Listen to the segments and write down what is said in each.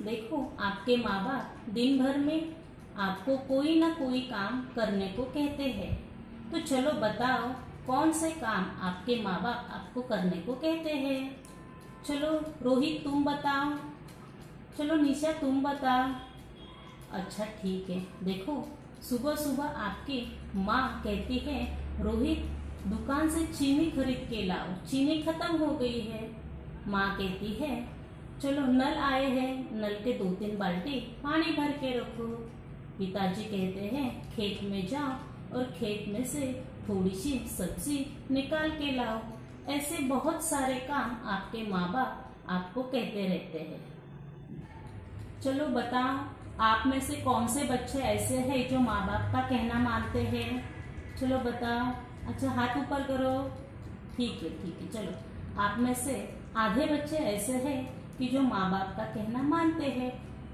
देखो, आपके माँ बाप दिन भर में आपको कोई ना कोई काम करने को कहते हैं। तो चलो बताओ, कौन से काम आपके माँ बाप आपको करने को कहते हैं। चलो रोहित तुम बताओ, चलो निशा तुम बताओ। अच्छा ठीक है। देखो, सुबह सुबह आपकी माँ कहती है, रोहित दुकान से चीनी खरीद के लाओ, चीनी खत्म हो गई है। माँ कहती है, चलो नल आए हैं, नल के 2-3 बाल्टी पानी भर के रखो। पिताजी कहते हैं, खेत में जाओ और खेत में से थोड़ी सी सब्जी निकाल के लाओ। ऐसे बहुत सारे काम आपके माँ बाप आपको कहते रहते हैं। चलो बताओ, आप में से कौन से बच्चे ऐसे हैं जो माँ बाप का कहना मानते हैं। चलो बताओ। अच्छा हाथ ऊपर करो। ठीक है। चलो, आप में से आधे बच्चे ऐसे हैं कि जो माँ बाप का कहना मानते हैं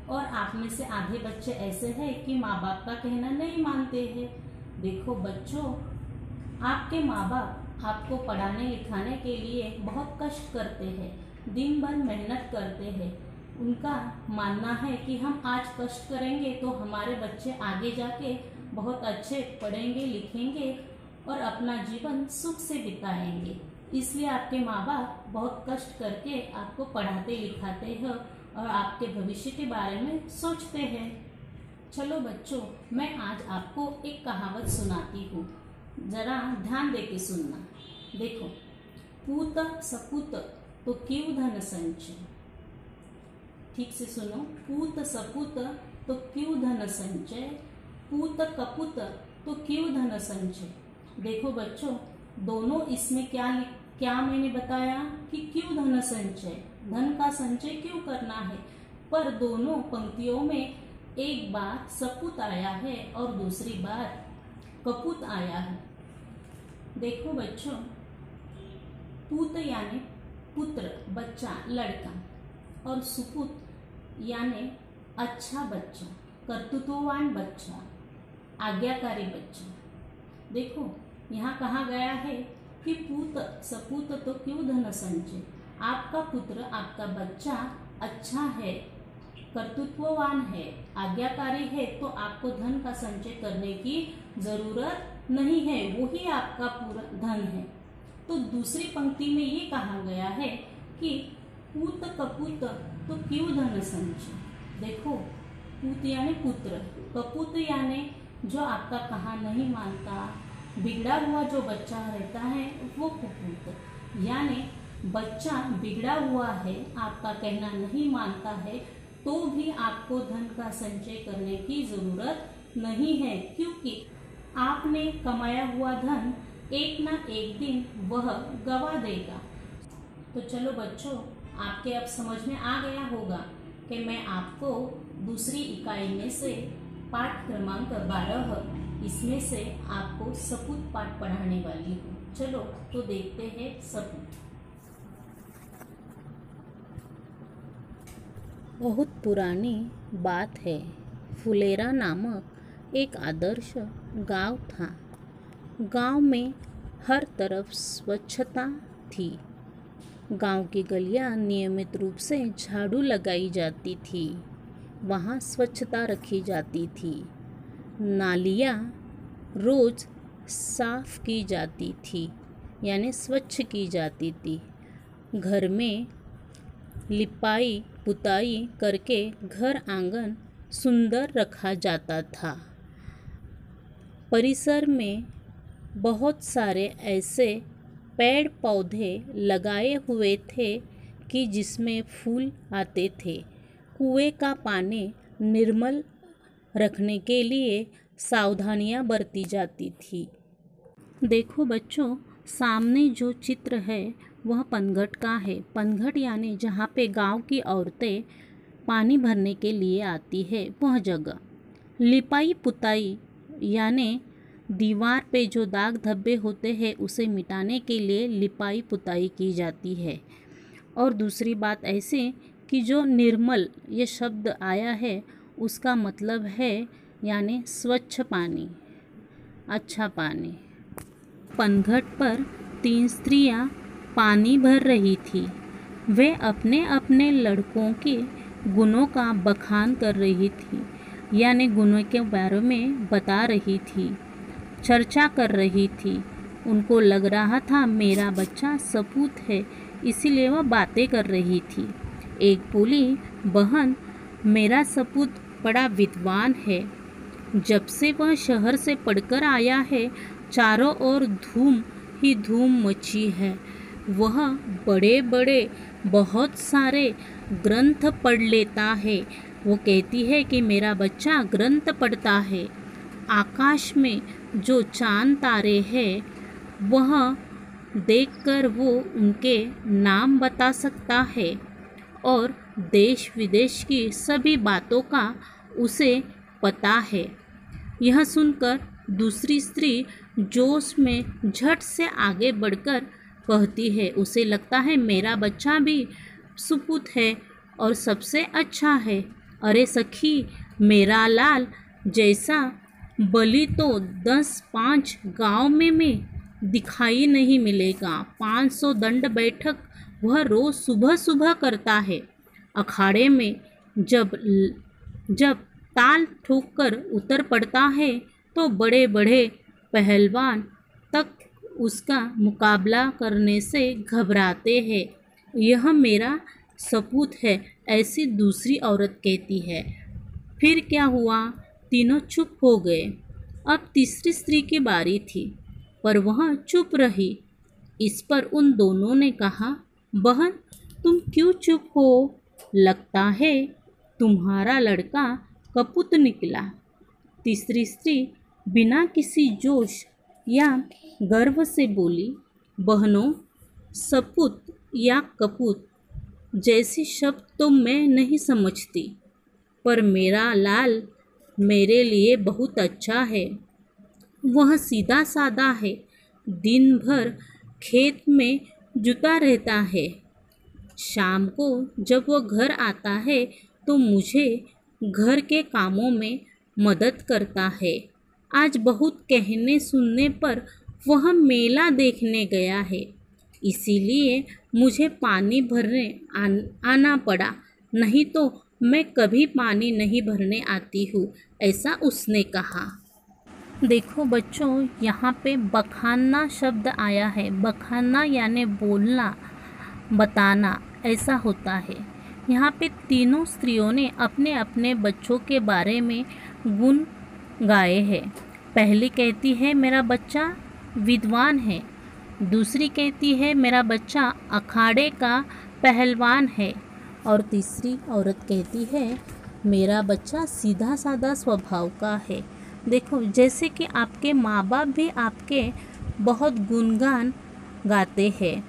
और आप में से आधे बच्चे ऐसे हैं कि माँ बाप का कहना नहीं मानते हैं। देखो बच्चों, आपके माँ बाप आपको पढ़ाने लिखाने के लिए बहुत कष्ट करते हैं, दिन भर मेहनत करते हैं। उनका मानना है कि हम आज कष्ट करेंगे तो हमारे बच्चे आगे जाके बहुत अच्छे पढ़ेंगे लिखेंगे और अपना जीवन सुख से बिताएंगे। इसलिए आपके माँ बाप बहुत कष्ट करके आपको पढ़ाते लिखाते हैं और आपके भविष्य के बारे में सोचते हैं। चलो बच्चों, मैं आज आपको एक कहावत सुनाती हूँ, जरा ध्यान दे के सुनना। देखो, पूत सपूत तो क्यों धन संचय। ठीक से सुनो। पूत सपूत तो क्यों धन संचय, पूत कपूत तो क्यों धन संचय। देखो बच्चों, दोनों इसमें क्या मैंने बताया कि क्यों धन संचय, धन का संचय क्यों करना है। पर दोनों पंक्तियों में एक बार सपूत आया है और दूसरी बार कपूत आया है। देखो बच्चों, पूत यानी पुत्र, बच्चा, लड़का, और सुपूत यानी अच्छा बच्चा, कर्तृत्ववान बच्चा, आज्ञाकारी बच्चा। देखो, यहाँ कहा गया है कि पूत सपूत तो क्यों धन संचय। आपका पुत्र, आपका बच्चा अच्छा है, कर्तृत्ववान है, आज्ञाकारी है, तो आपको धन का संचय करने की जरूरत नहीं है, वो ही आपका पूरा धन है। तो दूसरी पंक्ति में ये कहा गया है कि पूत कपूत तो क्यों धन संचय। देखो, पूत यानी पुत्र, कपूत यानी जो आपका कहा नहीं मानता, बिगड़ा हुआ जो बच्चा रहता है वो कपूत। यानी बच्चा बिगड़ा हुआ है, आपका कहना नहीं मानता है, तो भी आपको धन का संचय करने की जरूरत नहीं है, क्योंकि आपने कमाया हुआ धन एक ना एक दिन वह गवा देगा। तो चलो बच्चों, आपके अब समझ में आ गया होगा कि मैं आपको दूसरी इकाई में से पाठ क्रमांक 12 इसमें से आपको सपूत पाठ पढ़ाने वाली हूँ। चलो तो देखते हैं सपूत। बहुत पुरानी बात है। फुलेरा नामक एक आदर्श गांव था। गांव में हर तरफ स्वच्छता थी। गांव की गलियां नियमित रूप से झाड़ू लगाई जाती थी, वहाँ स्वच्छता रखी जाती थी। नालियाँ रोज़ साफ की जाती थी, यानी स्वच्छ की जाती थी। घर में लिपाई पुताई करके घर आंगन सुंदर रखा जाता था। परिसर में बहुत सारे ऐसे पेड़ पौधे लगाए हुए थे कि जिसमें फूल आते थे। कुएं का पानी निर्मल रखने के लिए सावधानियां बरती जाती थी। देखो बच्चों, सामने जो चित्र है वह पनघट का है। पनघट यानी जहाँ पे गांव की औरतें पानी भरने के लिए आती है वह जगह। लिपाई पुताई यानी दीवार पे जो दाग धब्बे होते हैं उसे मिटाने के लिए लिपाई पुताई की जाती है। और दूसरी बात ऐसे कि जो निर्मल ये शब्द आया है उसका मतलब है यानी स्वच्छ पानी, अच्छा पानी। पनघट पर 3 स्त्रियां पानी भर रही थी। वे अपने अपने लड़कों की गुणों का बखान कर रही थी, यानी गुणों के बारे में बता रही थी, चर्चा कर रही थी। उनको लग रहा था मेरा बच्चा सपूत है, इसीलिए वह बातें कर रही थी। एक बोली, बहन, मेरा सपूत बड़ा विद्वान है। जब से वह शहर से पढ़कर आया है, चारों ओर धूम ही धूम मची है। वह बड़े बड़े बहुत सारे ग्रंथ पढ़ लेता है। वो कहती है कि मेरा बच्चा ग्रंथ पढ़ता है। आकाश में जो चांद तारे हैं वह देखकर वो उनके नाम बता सकता है और देश विदेश की सभी बातों का उसे पता है। यह सुनकर दूसरी स्त्री जोश में झट से आगे बढ़कर कहती है, उसे लगता है मेरा बच्चा भी सुपुत है और सबसे अच्छा है। अरे सखी, मेरा लाल जैसा बलि तो 10-5 गांव में दिखाई नहीं मिलेगा। 500 दंड बैठक वह रोज सुबह सुबह करता है। अखाड़े में जब ताल ठोककर उतर पड़ता है तो बड़े बड़े पहलवान तक उसका मुकाबला करने से घबराते हैं। यह मेरा सपूत है, ऐसी दूसरी औरत कहती है। फिर क्या हुआ? तीनों चुप हो गए। अब तीसरी स्त्री की बारी थी, पर वह चुप रही। इस पर उन दोनों ने कहा, बहन, तुम क्यों चुप हो? लगता है तुम्हारा लड़का कपूत निकला। तीसरी स्त्री बिना किसी जोश या गर्व से बोली, बहनों, सपूत या कपूत जैसी शब्द तो मैं नहीं समझती, पर मेरा लाल मेरे लिए बहुत अच्छा है। वह सीधा साधा है, दिन भर खेत में जुटा रहता है। शाम को जब वह घर आता है तो मुझे घर के कामों में मदद करता है। आज बहुत कहने सुनने पर वह मेला देखने गया है, इसीलिए मुझे पानी भरने आना पड़ा, नहीं तो मैं कभी पानी नहीं भरने आती हूँ, ऐसा उसने कहा। देखो बच्चों, यहाँ पे बखानना शब्द आया है। बखानना यानी बोलना, बताना, ऐसा होता है। यहाँ पे तीनों स्त्रियों ने अपने अपने बच्चों के बारे में गुण गाए हैं। पहली कहती है मेरा बच्चा विद्वान है, दूसरी कहती है मेरा बच्चा अखाड़े का पहलवान है, और तीसरी औरत कहती है मेरा बच्चा सीधा साधा स्वभाव का है। देखो, जैसे कि आपके माँ बाप भी आपके बहुत गुणगान गाते हैं,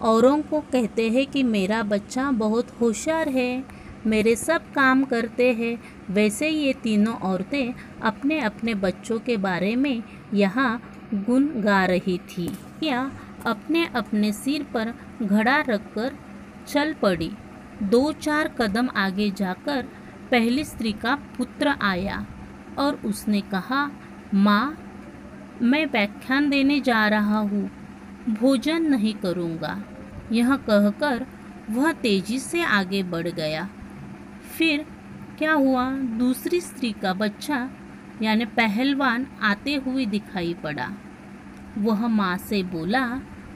औरों को कहते हैं कि मेरा बच्चा बहुत होशियार है, मेरे सब काम करते हैं, वैसे ये तीनों औरतें अपने अपने बच्चों के बारे में यहाँ गुण गा रही थी। या अपने अपने सिर पर घड़ा रखकर चल पड़ी। 2-4 कदम आगे जाकर पहली स्त्री का पुत्र आया और उसने कहा, माँ, मैं व्याख्यान देने जा रहा हूँ, भोजन नहीं करूँगा। यह कहकर वह तेजी से आगे बढ़ गया। फिर क्या हुआ? दूसरी स्त्री का बच्चा यानी पहलवान आते हुए दिखाई पड़ा। वह माँ से बोला,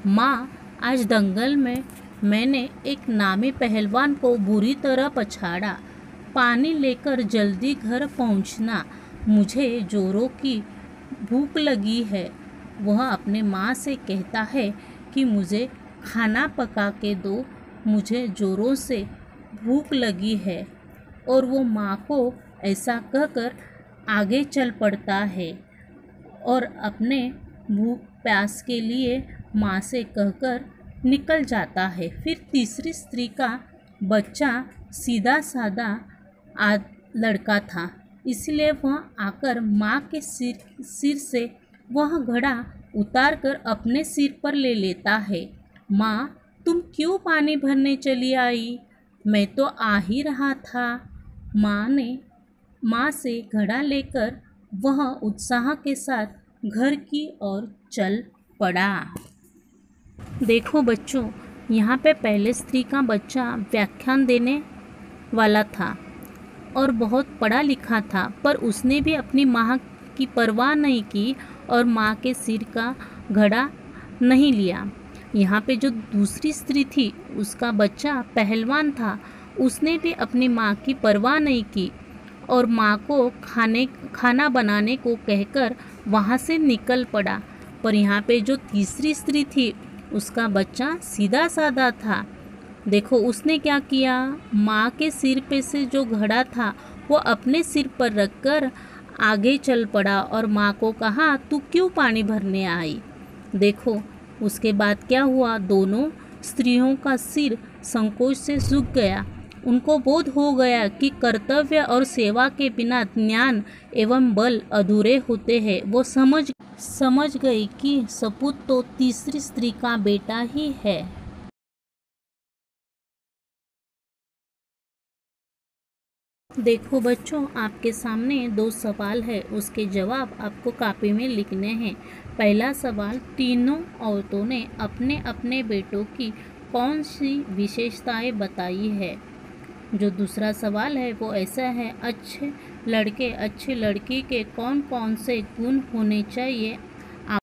माँ, आज दंगल में मैंने एक नामी पहलवान को बुरी तरह पछाड़ा। पानी लेकर जल्दी घर पहुँचना, मुझे जोरों की भूख लगी है। वह अपने माँ से कहता है कि मुझे खाना पका के दो, मुझे जोरों से भूख लगी है, और वो माँ को ऐसा कहकर आगे चल पड़ता है और अपने भूख प्यास के लिए माँ से कहकर निकल जाता है। फिर तीसरी स्त्री का बच्चा सीधा साधा लड़का था, इसलिए वह आकर माँ के सिर से वह घड़ा उतार कर अपने सिर पर ले लेता है। माँ, तुम क्यों पानी भरने चली आई? मैं तो आ ही रहा था। माँ से घड़ा लेकर वह उत्साह के साथ घर की ओर चल पड़ा। देखो बच्चों, यहाँ पे पहले स्त्री का बच्चा व्याख्यान देने वाला था और बहुत पढ़ा लिखा था, पर उसने भी अपनी माँ की परवाह नहीं की और माँ के सिर का घड़ा नहीं लिया। यहाँ पे जो दूसरी स्त्री थी, उसका बच्चा पहलवान था, उसने भी अपनी माँ की परवाह नहीं की और माँ को खाना बनाने को कहकर वहाँ से निकल पड़ा। पर यहाँ पे जो तीसरी स्त्री थी, उसका बच्चा सीधा साधा था। देखो उसने क्या किया, माँ के सिर पे से जो घड़ा था वो अपने सिर पर रखकर आगे चल पड़ा और माँ को कहा, तू क्यों पानी भरने आई। देखो उसके बाद क्या हुआ, दोनों स्त्रियों का सिर संकोच से झुक गया। उनको बोध हो गया कि कर्तव्य और सेवा के बिना ज्ञान एवं बल अधूरे होते हैं। वो समझ गई कि सपूत तो तीसरी स्त्री का बेटा ही है। देखो बच्चों, आपके सामने 2 सवाल है, उसके जवाब आपको कॉपी में लिखने हैं। पहला सवाल, तीनों औरतों ने अपने अपने बेटों की कौन सी विशेषताएं बताई है। जो दूसरा सवाल है वो ऐसा है, अच्छे लड़के अच्छी लड़की के कौन कौन से गुण होने चाहिए,